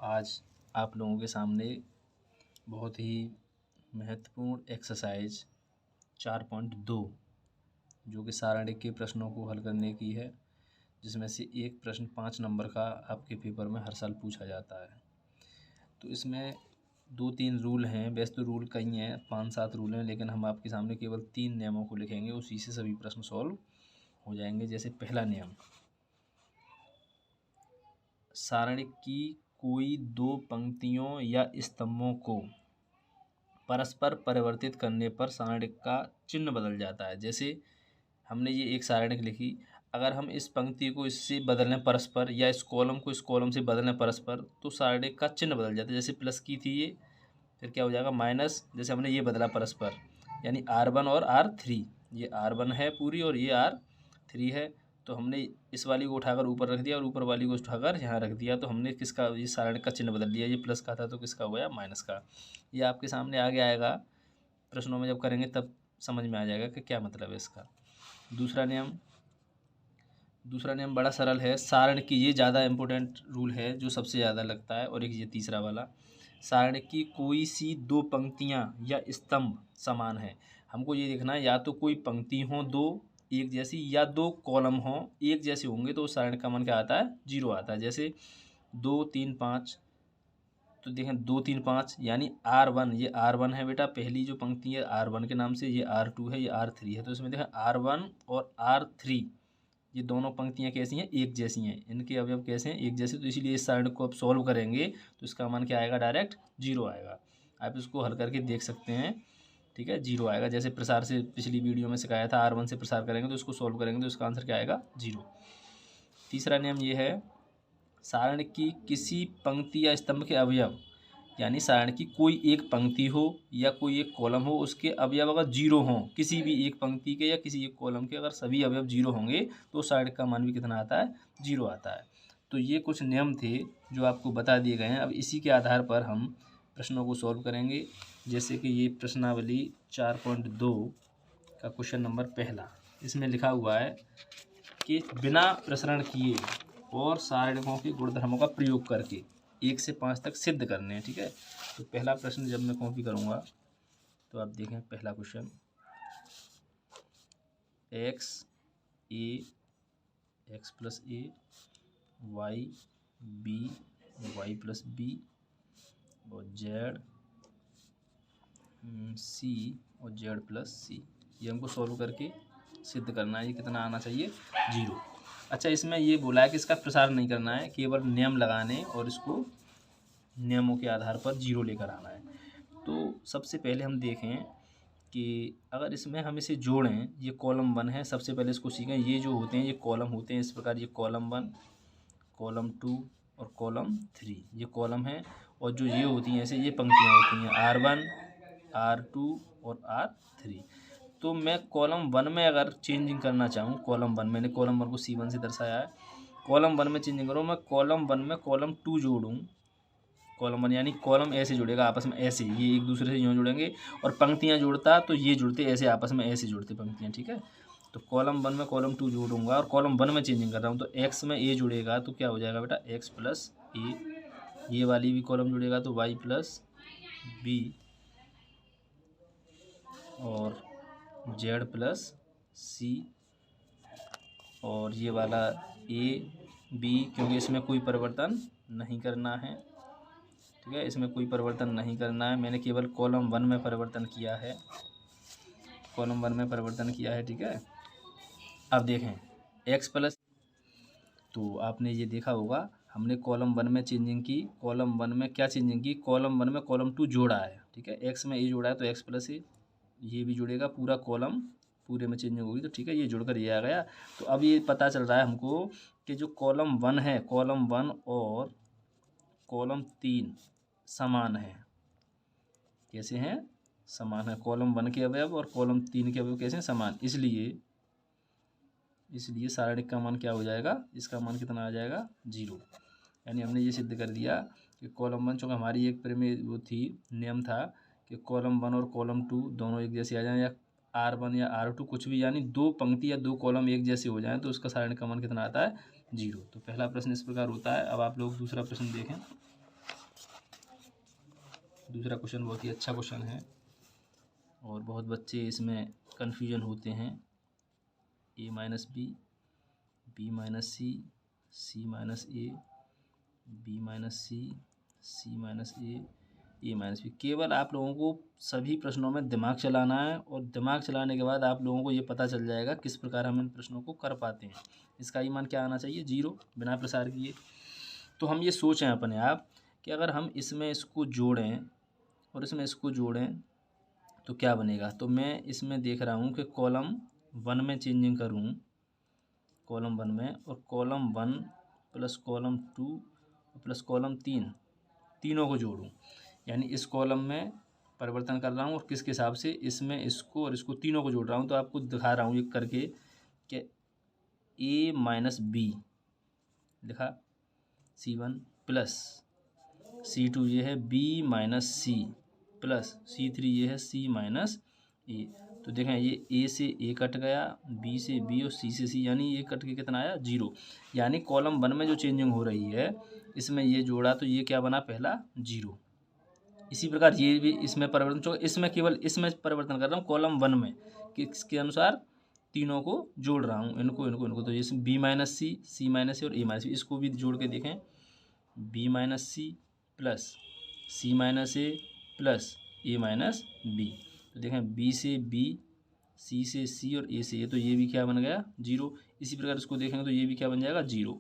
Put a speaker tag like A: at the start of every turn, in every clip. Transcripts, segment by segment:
A: आज आप लोगों के सामने बहुत ही महत्वपूर्ण एक्सरसाइज 4.2 जो कि सारणिक के प्रश्नों को हल करने की है, जिसमें से एक प्रश्न 5 नंबर का आपके पेपर में हर साल पूछा जाता है। तो इसमें 2-3 रूल हैं, वैसे तो रूल कई हैं, 5-7 रूल हैं, लेकिन हम आपके सामने केवल 3 नियमों को लिखेंगे, उसी से सभी प्रश्न सॉल्व हो जाएंगे। जैसे पहला नियम, सारणिक की कोई दो पंक्तियों या स्तंभों को परस्पर परिवर्तित करने पर सारणिक का चिन्ह बदल जाता है। जैसे हमने ये एक सारणिक लिखी, अगर हम इस पंक्ति को इससे बदलें परस्पर या इस कॉलम को इस कॉलम से बदलें परस्पर, तो सारणिक का चिन्ह बदल जाता है। जैसे प्लस की थी ये, फिर क्या हो जाएगा माइनस। जैसे हमने ये बदला परस्पर, यानी R1 और R3, ये R1 है पूरी और ये R3 है, तो हमने इस वाली को उठाकर ऊपर रख दिया और ऊपर वाली को उठाकर यहाँ रख दिया, तो हमने किसका, ये सारणिक का चिन्ह बदल दिया। ये प्लस का था तो किसका हो गया, माइनस का। ये आपके सामने आगे आएगा, प्रश्नों में जब करेंगे तब समझ में आ जाएगा कि क्या मतलब है इसका। दूसरा नियम बड़ा सरल है। सारणिक की, ये ज़्यादा इम्पोर्टेंट रूल है जो सबसे ज़्यादा लगता है, और एक ये तीसरा वाला, सारणिक की कोई सी दो पंक्तियाँ या स्तंभ समान है। हमको ये देखना है, या तो कोई पंक्ति हो दो एक जैसी, या दो कॉलम हो एक जैसे होंगे तो सारणिक का मान क्या आता है, 0 आता है। जैसे 2, 3, 5, तो देखें 2, 3, 5 यानी R1, ये R1 है बेटा, पहली जो पंक्ति है R1 के नाम से, ये R2 है, ये R3 है। तो इसमें देखें R1 और R3, ये दोनों पंक्तियाँ कैसी हैं, एक जैसी हैं, इनके अवयव कैसे हैं, एक जैसे। तो इसीलिए इस सारणिक को आप सॉल्व करेंगे तो इसका मान क्या आएगा, डायरेक्ट 0 आएगा। आप इसको हल करके देख सकते हैं, ठीक है, 0 आएगा। जैसे प्रसार से पिछली वीडियो में सिखाया था, R1 से प्रसार करेंगे तो इसको सॉल्व करेंगे तो इसका आंसर क्या आएगा, 0। तीसरा नियम ये है, सारणिक की किसी पंक्ति या स्तंभ के अवयव, यानी सारणिक की कोई एक पंक्ति हो या कोई एक कॉलम हो, उसके अवयव अगर 0 हों, किसी भी एक पंक्ति के या किसी एक कॉलम के अगर सभी अवयव 0 होंगे तो सारणिक का मान भी कितना आता है, 0 आता है। तो ये कुछ नियम थे जो आपको बता दिए गए हैं। अब इसी के आधार पर हम प्रश्नों को सॉल्व करेंगे। जैसे कि ये प्रश्नावली 4.2 का क्वेश्चन नंबर पहला, इसमें लिखा हुआ है कि बिना प्रसरण किए और सारणिकों के गुणधर्मों का प्रयोग करके 1 से 5 तक सिद्ध करने हैं, ठीक है। तो पहला प्रश्न जब मैं कॉपी करूँगा तो आप देखें, पहला question, x plus a, y plus b और z c और z प्लस c, ये हमको सॉल्व करके सिद्ध करना है। ये कितना आना चाहिए, 0। अच्छा, इसमें ये बोला है कि इसका प्रसार नहीं करना है, केवल नियम लगाने और इसको नियमों के आधार पर 0 लेकर आना है। तो सबसे पहले हम देखें कि अगर इसमें हम इसे जोड़ें, ये कॉलम 1 है, सबसे पहले इसको सीखें। ये जो होते हैं ये कॉलम होते हैं इस प्रकार, ये कॉलम 1, कॉलम 2 और कॉलम 3, ये कॉलम है। और जो ये होती हैं ऐसे, ये पंक्तियाँ होती हैं R1, R2 और R3। तो मैं कॉलम 1 में अगर चेंजिंग करना चाहूँ, कॉलम 1, मैंने कॉलम 1 को C1 से दर्शाया है, कॉलम 1 में चेंजिंग करूँ, मैं कॉलम 1 में कॉलम 2 जोड़ूँ, कॉलम 1 यानी कॉलम ऐसे जुड़ेगा आपस में, ऐसे ये एक दूसरे से यूँ जुड़ेंगे, और पंक्तियाँ जोड़ता तो ये जुड़ते ऐसे आपस में, ऐसे जुड़ते पंक्तियाँ, ठीक है। तो कॉलम 1 में कॉलम 2 जोड़ूंगा और कॉलम 1 में चेंजिंग कर रहा हूँ, तो x में a जुड़ेगा तो क्या हो जाएगा बेटा, x प्लस a, ये वाली भी कॉलम जुड़ेगा तो y प्लस b और z प्लस c, और ये वाला a b, क्योंकि इसमें कोई परिवर्तन नहीं करना है, ठीक है, इसमें कोई परिवर्तन नहीं करना है, मैंने केवल कॉलम 1 में परिवर्तन किया है, कॉलम 1 में परिवर्तन किया है, ठीक है। अब देखें x प्लस, तो आपने ये देखा होगा, हमने कॉलम 1 में चेंजिंग की, कॉलम 1 में क्या चेंजिंग की, कॉलम 1 में कॉलम 2 जोड़ा है, ठीक है, x में a जोड़ा है तो x प्लस a, ये भी जुड़ेगा, पूरा कॉलम पूरे में चेंजिंग होगी, तो ठीक है, ये जुड़कर ये आ गया। तो अब ये पता चल रहा है हमको कि जो कॉलम 1 है, कॉलम 1 और कॉलम 3 समान है। कैसे हैं, समान है। कॉलम 1 के अवयव और कॉलम 3 के अवयव कैसे हैं, समान। इसलिए सारणिक का मान क्या हो जाएगा, इसका मान कितना आ जाएगा, 0। यानी हमने ये सिद्ध कर दिया कि कॉलम 1, चूँकि हमारी एक प्रमेय वो थी, नियम था कि कॉलम 1 और कॉलम 2 दोनों एक जैसे आ जाएं, या R1 या R2 कुछ भी, यानी दो पंक्ति या दो कॉलम एक जैसे हो जाएं तो उसका सारणिक का मान कितना आता है, 0। तो पहला प्रश्न इस प्रकार होता है। अब आप लोग दूसरा प्रश्न देखें। दूसरा क्वेश्चन बहुत ही अच्छा क्वेश्चन है और बहुत बच्चे इसमें कन्फ्यूजन होते हैं। ए माइनस बी, बी माइनस सी, सी माइनस ए, बी माइनस सी, सी माइनस ए माइनस बी। केवल आप लोगों को सभी प्रश्नों में दिमाग चलाना है और दिमाग चलाने के बाद आप लोगों को ये पता चल जाएगा किस प्रकार हम इन प्रश्नों को कर पाते हैं। इसका ईमान क्या आना चाहिए? 0, बिना प्रसार किए। तो हम ये सोचें अपने आप कि अगर हम इसमें इसको जोड़ें और इसमें इसको जोड़ें तो क्या बनेगा। तो मैं इसमें देख रहा हूँ कि कॉलम 1 में चेंजिंग करूँ, कॉलम 1 में, और column 1 plus column 2 plus column 3, तीनों को जोड़ूं, यानी इस कॉलम में परिवर्तन कर रहा हूँ और किसके हिसाब से, इसमें इसको और इसको तीनों को जोड़ रहा हूँ। तो आपको दिखा रहा हूँ ये करके कि ए माइनस बी लिखा C1 प्लस C2 ये है B minus C plus C3 ये है C माइनस ए। तो देखें ये ए से ए कट गया, बी से बी और सी से सी, यानी ये कट के कितना आया? 0। यानी कॉलम 1 में जो चेंजिंग हो रही है इसमें ये जोड़ा तो ये क्या बना? पहला 0। इसी प्रकार ये भी इसमें परिवर्तन, जो इसमें केवल इसमें परिवर्तन कर रहा हूँ कॉलम 1 में कि इसके अनुसार तीनों को जोड़ रहा हूँ, इनको। तो ये बी माइनस सी, सी माइनस ए और ए माइनस बी, इसको भी जोड़ के देखें। बी माइनस सी प्लस सी माइनस ए प्लस ए माइनस बी। तो देखें बी से बी, सी से सी और ए से ए, तो ये भी क्या बन गया? 0। इसी प्रकार इसको देखेंगे तो ये भी क्या बन जाएगा? 0।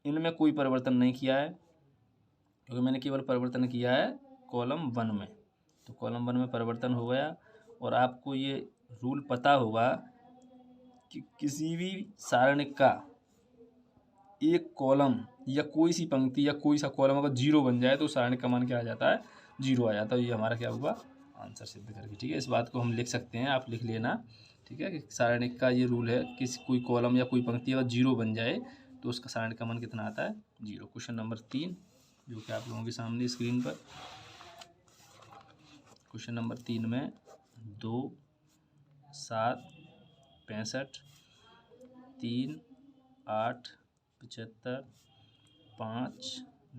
A: इनमें कोई परिवर्तन नहीं किया है क्योंकि मैंने केवल परिवर्तन किया है कॉलम 1 में। तो कॉलम 1 में परिवर्तन हो गया। और आपको ये रूल पता होगा कि किसी भी सारणिक का एक कॉलम या कोई सी पंक्ति या कोई सा कॉलम अगर 0 बन जाए तो सारणिक का मान क्या आ जाता है? 0 आ जाता है। ये हमारा क्या हुआ? आंसर सिद्ध करके। ठीक है, इस बात को हम लिख सकते हैं, आप लिख लेना। ठीक है, कि सारणिक का ये रूल है कि कोई कॉलम या कोई पंक्ति अगर 0 बन जाए तो उसका सारणिक का मान कितना आता है? 0। क्वेश्चन नंबर 3 जो कि आप लोगों के सामने स्क्रीन पर, क्वेश्चन नंबर 3 में 2, 7, 65, 3, 8, 75, 5,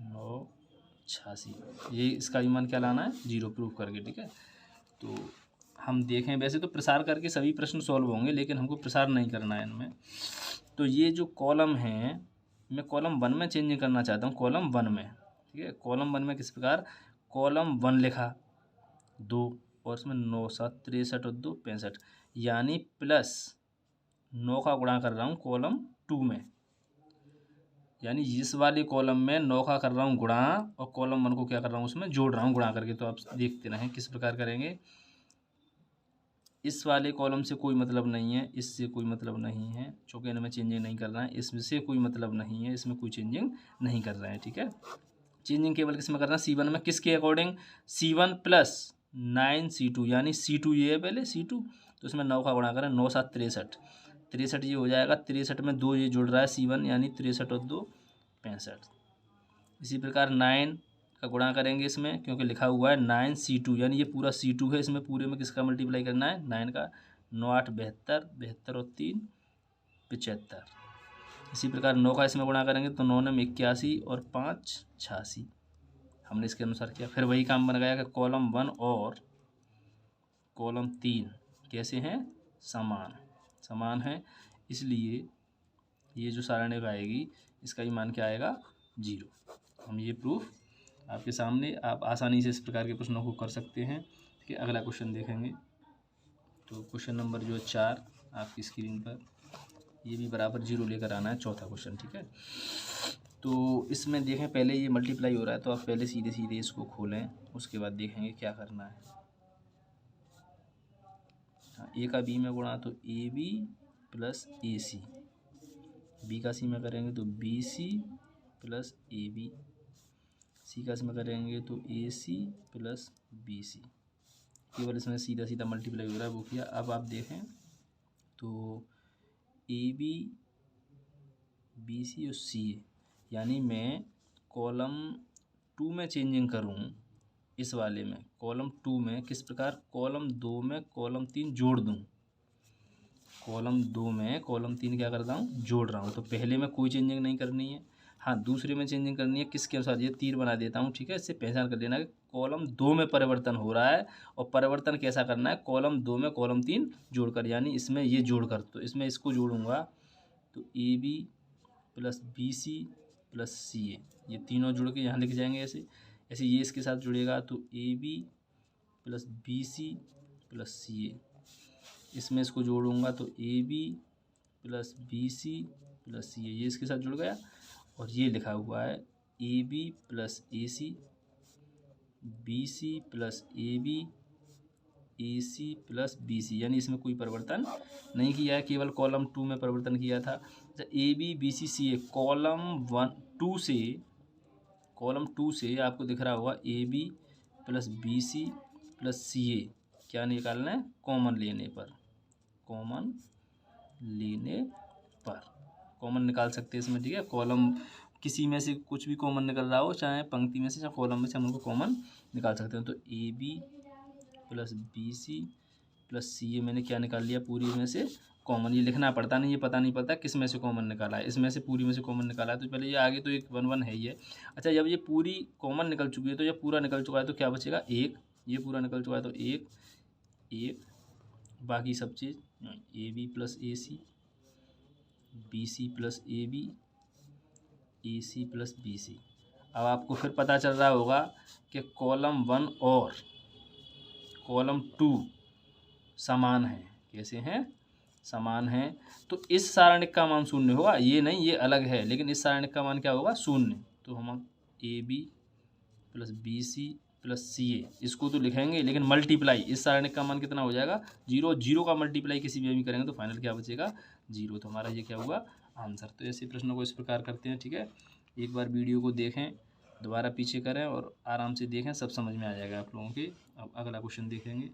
A: 9, 86, ये इसका मान क्या लाना है? 0 प्रूफ करके। ठीक है, तो हम देखें, वैसे तो प्रसार करके सभी प्रश्न सॉल्व होंगे लेकिन हमको प्रसार नहीं करना है इनमें। तो ये जो कॉलम है मैं कॉलम 1 में चेंजिंग करना चाहता हूँ, कॉलम 1 में। ठीक है, कॉलम 1 में किस प्रकार? कॉलम 1 लिखा 2 और इसमें 9, 7, 63 और 2, 65, यानी प्लस 9 का गुणा कर रहा हूँ कॉलम 2 में, यानी इस वाले कॉलम में 9 का कर रहा हूँ गुणा और कॉलम 1 को क्या कर रहा हूँ? उसमें जोड़ रहा हूँ गुणा करके। तो आप देखते रहें किस प्रकार करेंगे। इस वाले कॉलम से कोई मतलब नहीं है, इससे कोई मतलब नहीं है, चूँकि इनमें चेंजिंग नहीं कर रहा है। इससे कोई मतलब नहीं है, इसमें कोई चेंजिंग नहीं कर रहे हैं। ठीक है, चेंजिंग केवल किस में करना है? C1 में। किसके अकॉर्डिंग? C1 प्लस 9 C2, यानी C2 ये है पहले C2, तो इसमें 9 का गुणा करें, 9, 7, 63, 63 ये हो जाएगा। 63 में 2 ये जुड़ रहा है C1, यानी 63 और 2, 65। इसी प्रकार 9 का गुणा करेंगे इसमें, क्योंकि लिखा हुआ है 9 C2, यानी ये पूरा C2 है, इसमें पूरे में किसका मल्टीप्लाई करना है? 9 का। 9, 8, 72, 72 और 3, 75। इसी प्रकार 9 का इसमें गुणा करेंगे तो 9 में 81 और 5, 86। हमने इसके अनुसार किया। फिर वही काम बन गया कि कॉलम 1 और कॉलम 3 कैसे हैं? समान है, इसलिए ये जो सारणिक आएगी इसका मान क्या आएगा? 0। हम ये प्रूफ आपके सामने, आप आसानी से इस प्रकार के प्रश्नों को कर सकते हैं। ठीक है, अगला क्वेश्चन देखेंगे। तो क्वेश्चन नंबर जो 4 आपकी स्क्रीन पर, ये भी बराबर 0 लेकर आना है, चौथा क्वेश्चन। ठीक है, तो इसमें देखें पहले ये मल्टीप्लाई हो रहा है तो आप पहले सीधे सीधे इसको खोलें, उसके बाद देखेंगे क्या करना है। हाँ, ए का बी में गुणा तो AB प्लस AC, बी का सी में करेंगे तो BC प्लस AB, सी का इसमें करेंगे तो AC प्लस BC। केवल इसमें सीधा सीधा मल्टीप्लाई हो रहा है, वो किया। अब आप देखें तो AB, BC और CA, यानी मैं कॉलम 2 में चेंजिंग करूँ इस वाले में, कॉलम 2 में किस प्रकार? कॉलम 2 में कॉलम 3 जोड़ दूँ, कॉलम 2 में कॉलम 3 क्या कर रहा हूँ? जोड़ रहा हूँ। तो पहले में कोई चेंजिंग नहीं करनी है, हाँ, दूसरे में चेंजिंग करनी है किसके अनुसार, ये तीर बना देता हूँ, ठीक है। इससे पहचान कर लेना कि कॉलम 2 में परिवर्तन हो रहा है, और परिवर्तन कैसा करना है, कॉलम 2 में कॉलम 3 जोड़कर, यानी इसमें ये जोड़कर। तो इसमें इसको जोड़ूंगा तो AB plus BC plus CA, ये तीनों जुड़ के यहाँ लिख जाएंगे ऐसे। ऐसे ये इसके साथ जुड़ेगा तो AB plus BC plus CA, इसमें इसको जोड़ूंगा तो AB plus BC plus CA, ये इसके साथ जुड़ गया। और ये लिखा हुआ है AB plus AC, BC plus AB, AC plus BC, यानी इसमें कोई परिवर्तन नहीं किया है, केवल कॉलम 2 में परिवर्तन किया था। अच्छा, AB BC CA कॉलम 2 से आपको दिख रहा होगा AB plus BC plus CA, क्या निकालना है, कॉमन लेने पर, कॉमन निकाल सकते हैं इसमें, ठीक है। कॉलम किसी में से कुछ भी कॉमन निकल रहा हो, चाहे पंक्ति में से चाहे कॉलम में से, हम उनको कॉमन निकाल सकते हैं। तो AB plus BC plus CA मैंने क्या निकाल लिया, पूरी में से कॉमन। ये लिखना पड़ता नहीं, ये पता नहीं पड़ता किस में से कॉमन निकाला है, इसमें से पूरी में से कॉमन निकाला है। तो पहले ये आगे तो एक 1 1 है ही है। अच्छा, जब ये पूरी कॉमन निकल चुकी है, तो जब पूरा निकल चुका है तो क्या बचेगा, एक, ये पूरा निकल चुका है तो एक, बाकी सब चीज़ AB plus AC, BC plus AB, AC plus BC। अब आपको फिर पता चल रहा होगा कि कॉलम 1 और कॉलम 2 समान है। कैसे हैं, समान है। तो इस सारणिक का मान 0 होगा, ये नहीं, ये अलग है, लेकिन इस सारणिक का मान क्या होगा, 0। तो हम AB plus BC plus CA इसको तो लिखेंगे, लेकिन मल्टीप्लाई इस सारणिक का मान कितना हो जाएगा, 0। 0 का मल्टीप्लाई किसी भी करेंगे तो फाइनल क्या बचेगा, 0। तो हमारा ये क्या हुआ, आंसर। तो ऐसे प्रश्नों को इस प्रकार करते हैं, ठीक है। एक बार वीडियो को देखें, दोबारा पीछे करें और आराम से देखें, सब समझ में आ जाएगा आप लोगों के। अब अगला क्वेश्चन देखेंगे।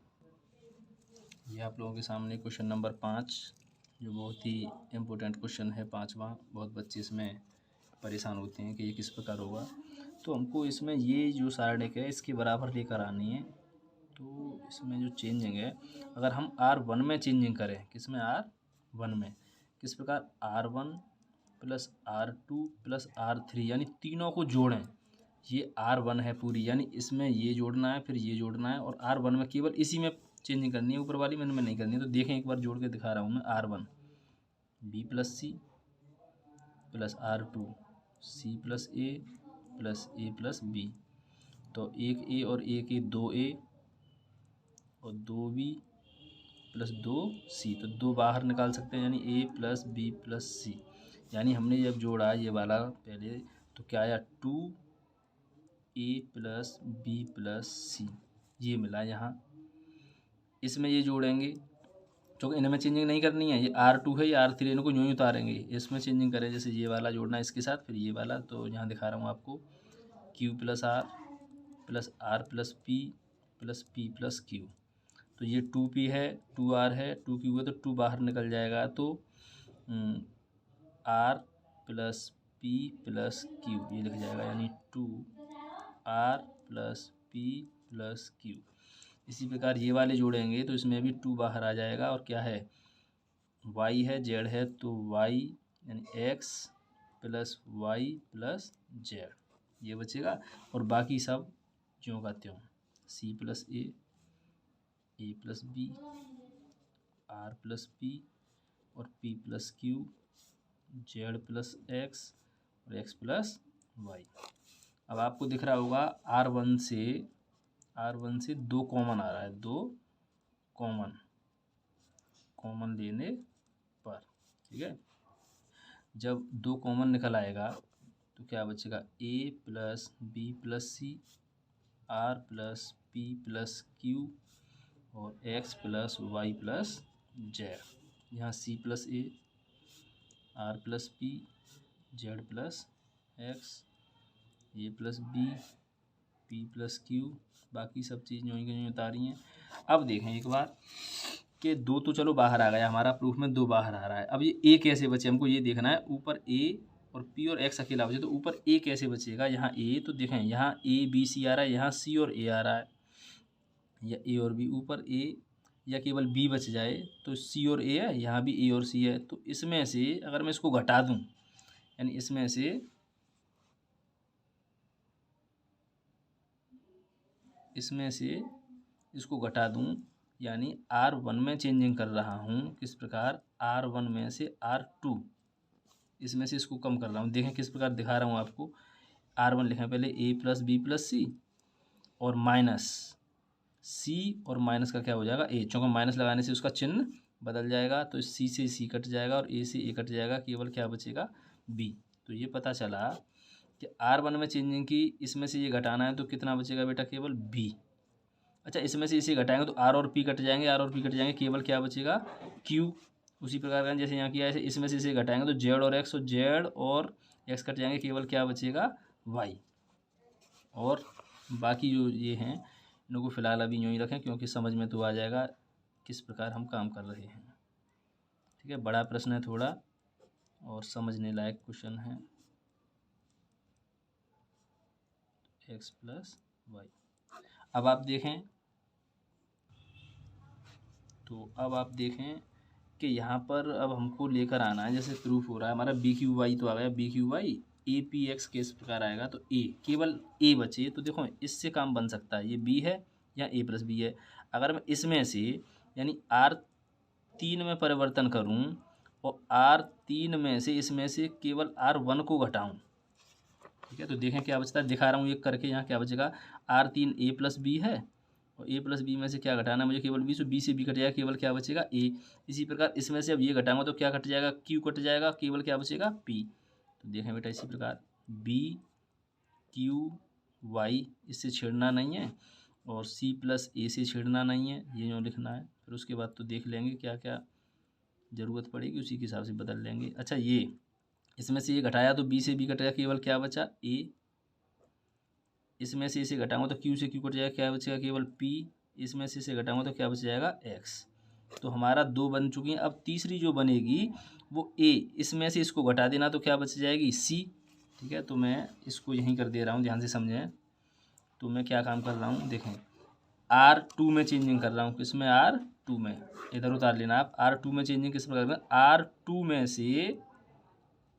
A: ये आप लोगों के सामने क्वेश्चन नंबर 5, जो बहुत ही इम्पोर्टेंट क्वेश्चन है, 5वां। बहुत बच्चे इसमें परेशान होते हैं कि ये किस प्रकार होगा। तो हमको इसमें ये जो सारणिक है इसके बराबर लेकर आनी है। तो इसमें जो चेंजिंग है, अगर हम R1 में चेंजिंग करें, किस में, R1 में, किस प्रकार, R1 plus R2 plus R3, यानी तीनों को जोड़ें। ये R1 है पूरी, यानी इसमें ये जोड़ना है, फिर ये जोड़ना है, और R1 में केवल इसी में चेंजिंग करनी है, ऊपर वाली में नहीं करनी है। तो देखें, एक बार जोड़ के दिखा रहा हूँ मैं। R1 B plus C plus R2 C plus A plus A plus B। तो एक A और एक A, 2A और 2B प्लस 2C, तो 2 बाहर निकाल सकते हैं, यानी A plus B plus C। यानी हमने जब जोड़ा ये वाला पहले, तो क्या आया, 2A plus B plus C, ये मिला यहाँ। इसमें ये जोड़ेंगे, क्योंकि इनमें चेंजिंग नहीं करनी है, ये R2 है, ये R3 है, इनको यूँ ही उतारेंगे। इसमें चेंजिंग करें, जैसे ये वाला जोड़ना है इसके साथ, फिर ये वाला। तो यहाँ दिखा रहा हूँ आपको, Q plus R plus R plus P plus P plus Q। तो ये 2P है, 2R है, 2Q है, तो 2 बाहर निकल जाएगा। तो R plus P plus Q ये लिख जाएगा, यानी 2R plus P plus Q। इसी प्रकार ये वाले जोड़ेंगे तो इसमें भी 2 बाहर आ जाएगा, और क्या है, Y है, Z है, तो Y यानी X plus Y plus Z ये बचेगा, और बाकी सब ज्यों का त्यों, C plus A plus B, R plus P और P plus Q, Z plus X और X प्लस Y। अब आपको दिख रहा होगा R1 से 2 कॉमन आ रहा है, 2 कॉमन लेने पर, ठीक है। जब 2 कॉमन निकल आएगा तो क्या बचेगा, A plus B plus C, R plus P plus Q और X plus Y plus Z। यहाँ C plus A, R plus P, Z plus X, A plus B, P plus Q, बाकी सब चीज़ यूँ की यूँ उतारी हैं। अब देखें एक बार कि 2 तो चलो बाहर आ गया, हमारा प्रूफ में 2 बाहर आ रहा है। अब ये A कैसे बचे, हमको ये देखना है। ऊपर A और P और X अकेला बचे, तो ऊपर A कैसे बचेगा, यहाँ A, तो देखें यहाँ A B C आ रहा है, यहाँ C और A आ रहा है, या A और B, ऊपर A या केवल B बच जाए तो C और A है, यहाँ भी A और C है। तो इसमें से अगर मैं इसको घटा दूँ, यानी इसमें से इसमें से इसको घटा दूं, यानी R1 में चेंजिंग कर रहा हूँ। किस प्रकार? R1 में से R2, इसमें से इसको कम कर रहा हूँ। देखें किस प्रकार दिखा रहा हूँ आपको। R1 लिखें पहले A प्लस बी प्लस सी, और माइनस C, और माइनस का क्या हो जाएगा A, चूँकि माइनस लगाने से उसका चिन्ह बदल जाएगा, तो C से C कट जाएगा और A से A कट जाएगा, केवल क्या बचेगा B। तो ये पता चला कि R1 में चेंजिंग की, इसमें से ये घटाना है तो कितना बचेगा बेटा? केवल B। अच्छा, इसमें से इसे घटाएंगे तो R और P कट जाएंगे, R और P कट जाएंगे, केवल क्या बचेगा? Q। उसी प्रकार का जैसे यहाँ किया है, इसमें से इसे घटाएंगे तो Z और X, और Z और X कट जाएंगे, केवल क्या बचेगा? Y। और बाकी जो ये हैं इनको को फ़िलहाल अभी यूँ ही रखें, क्योंकि समझ में तो आ जाएगा किस प्रकार हम काम कर रहे हैं। ठीक है, बड़ा प्रश्न है थोड़ा और समझने लायक क्वेश्चन है। x plus y. अब आप देखें कि यहाँ पर अब हमको लेकर आना है, जैसे प्रूफ हो रहा है हमारा बी क्यू वाई तो आ गया, b q y a p x के इस प्रकार आएगा, तो ए, केवल ए बचे। तो देखो इससे काम बन सकता है, ये बी है या ए प्लस बी है। अगर मैं इसमें से यानी R3 में परिवर्तन करूँ और R3 में से इसमें से केवल R1 को घटाऊँ, ठीक है, तो देखें क्या बचता है। दिखा रहा हूँ एक करके, यहाँ क्या बचेगा? R3 ए प्लस बी है, और ए प्लस बी में से क्या घटाना है मुझे? केवल बी। सो बी से बी कट जाएगा, केवल क्या बचेगा? ए। इसी प्रकार इसमें से अब ये घटाऊंगा तो क्या कट जाएगा? क्यू कट जाएगा, केवल क्या बचेगा? पी। तो देखें बेटा इसी प्रकार बी क्यू वाई, इससे छेड़ना नहीं है, और सी प्लस ए से छेड़ना नहीं है, ये जो लिखना है। फिर उसके बाद तो देख लेंगे क्या क्या ज़रूरत पड़ेगी, उसी के हिसाब से बदल लेंगे। अच्छा, ये इसमें से ये घटाया तो बी से बी कट गया, केवल क्या बचा? ए। इसमें से इसे घटाऊंगा तो क्यू से क्यू कट जाएगा, क्या बचेगा? केवल पी। इसमें से इसे घटाऊंगा तो क्या बच जाएगा? एक्स। तो हमारा 2 बन चुकी हैं। अब तीसरी जो बनेगी वो ए, इसमें से इसको घटा देना तो क्या बच जाएगी? सी। ठीक है, तो मैं इसको यहीं कर दे रहा हूँ, ध्यान से समझें। तो मैं क्या काम कर रहा हूँ देखें, R2 में चेंजिंग कर रहा हूँ। किसमें? R2 में। इधर उतार लेना आप। R2 में चेंजिंग किस प्रकार में? R2 में से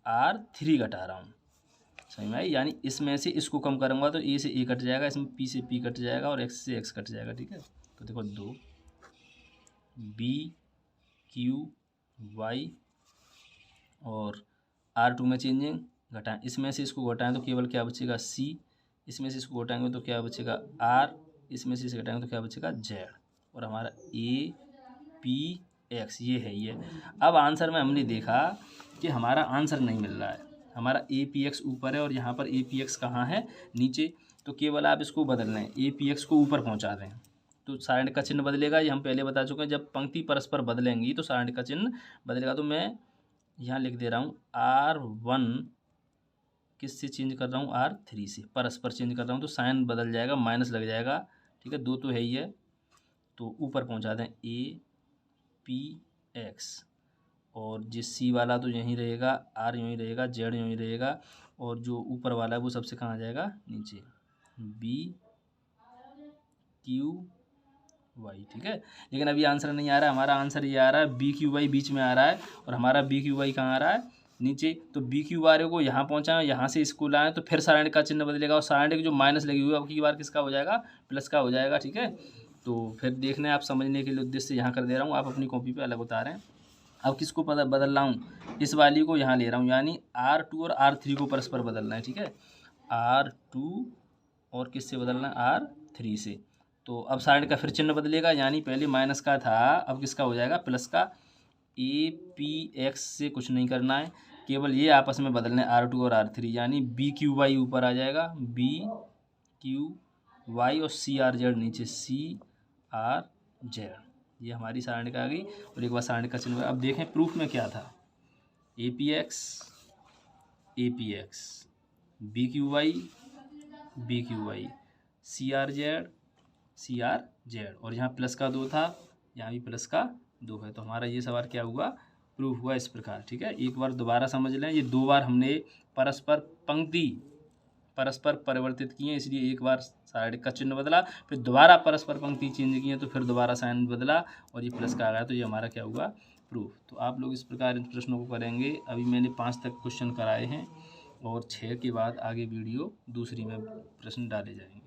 A: R3 घटा रहा हूँ, समझ में आई? यानी इसमें से इसको कम करूँगा तो ए से ए कट जाएगा, इसमें पी से पी कट जाएगा, और एक्स से एक्स कट जाएगा। ठीक है, तो देखो 2 बी क्यू वाई और R2 में चेंजिंग घटाएं, इसमें से इसको घटाएं तो केवल क्या बचेगा? सी। इसमें से इसको घटाएंगे तो क्या बचेगा? आर। इसमें से इसे घटाएंगे तो क्या बचेगा? जेड। और हमारा ए पी एक्स ये है ये। अब आंसर में हमने देखा कि हमारा आंसर नहीं मिल रहा है, हमारा ए पी एक्स ऊपर है और यहाँ पर ए पी एक्स कहाँ है? नीचे। तो केवल आप इसको बदल लें, ए पी एक्स को ऊपर पहुँचा दें तो सारणी का चिन्ह बदलेगा। ये हम पहले बता चुके हैं, जब पंक्ति परस्पर बदलेंगी तो सारणी का चिन्ह बदलेगा। तो मैं यहाँ लिख दे रहा हूँ R1 किससे चेंज कर रहा हूँ? R3 से। परस्पर चेंज कर रहा हूँ तो साइन बदल जाएगा, माइनस लग जाएगा। ठीक है, 2 तो है ही है, तो ऊपर पहुँचा दें ए पी एक्स, और जिस सी वाला तो यहीं रहेगा, आर यहीं रहेगा, जेड यहीं रहेगा, और जो ऊपर वाला है वो सबसे कहाँ आ जाएगा? नीचे। B q y. ठीक है, लेकिन अभी आंसर नहीं आ रहा है। हमारा आंसर ये आ रहा है बी क्यू वाई बीच में आ रहा है, और हमारा बी क्यू वाई कहाँ आ रहा है? नीचे। तो बी क्यू वाले को यहाँ पहुँचाएं, यहाँ से इसको लाएँ तो फिर सारणी का चिन्ह बदलेगा, और सारणी की जो माइनस लगी हुई है अब की बार किसका हो जाएगा? प्लस का हो जाएगा। ठीक है, तो फिर देखने आप समझने के लिए उद्देश्य से यहाँ कर दे रहा हूँ, आप अपनी कॉपी पर अलग उतारें। अब किसको बदल रहा हूँ? इस वाली को यहाँ ले रहा हूँ, यानी R2 और R3 को परस्पर बदलना है। ठीक है, R2 और किससे बदलना है? R3 से। तो अब साइड का फिर चिन्ह बदलेगा, यानी पहले माइनस का था, अब किसका हो जाएगा? प्लस का। ए पी एक्स से कुछ नहीं करना है, केवल ये आपस में बदलना है R2 और R3, यानी बी क्यू वाई ऊपर आ जाएगा, बी क्यू वाई, और सी आर जेड नीचे, सी आर जेड। ये हमारी सारणी का आ गई। और एक बार सारणी का चिन्ह। अब देखें प्रूफ में क्या था? A p x b q y c r z, और यहाँ प्लस का 2 था, यहाँ भी प्लस का 2 है। तो हमारा ये सवाल क्या हुआ? प्रूफ हुआ इस प्रकार। ठीक है, एक बार दोबारा समझ लें, ये 2 बार हमने परस्पर परिवर्तित किए, इसलिए एक बार साइड का चिन्ह बदला, फिर दोबारा परस्पर पंक्ति चेंज किए तो फिर दोबारा साइन बदला, और ये प्लस का आ गया। तो ये हमारा क्या हुआ? प्रूफ। तो आप लोग इस प्रकार इन प्रश्नों को करेंगे। अभी मैंने 5 तक क्वेश्चन कराए हैं, और 6 के बाद आगे वीडियो दूसरी में प्रश्न डाले जाएंगे।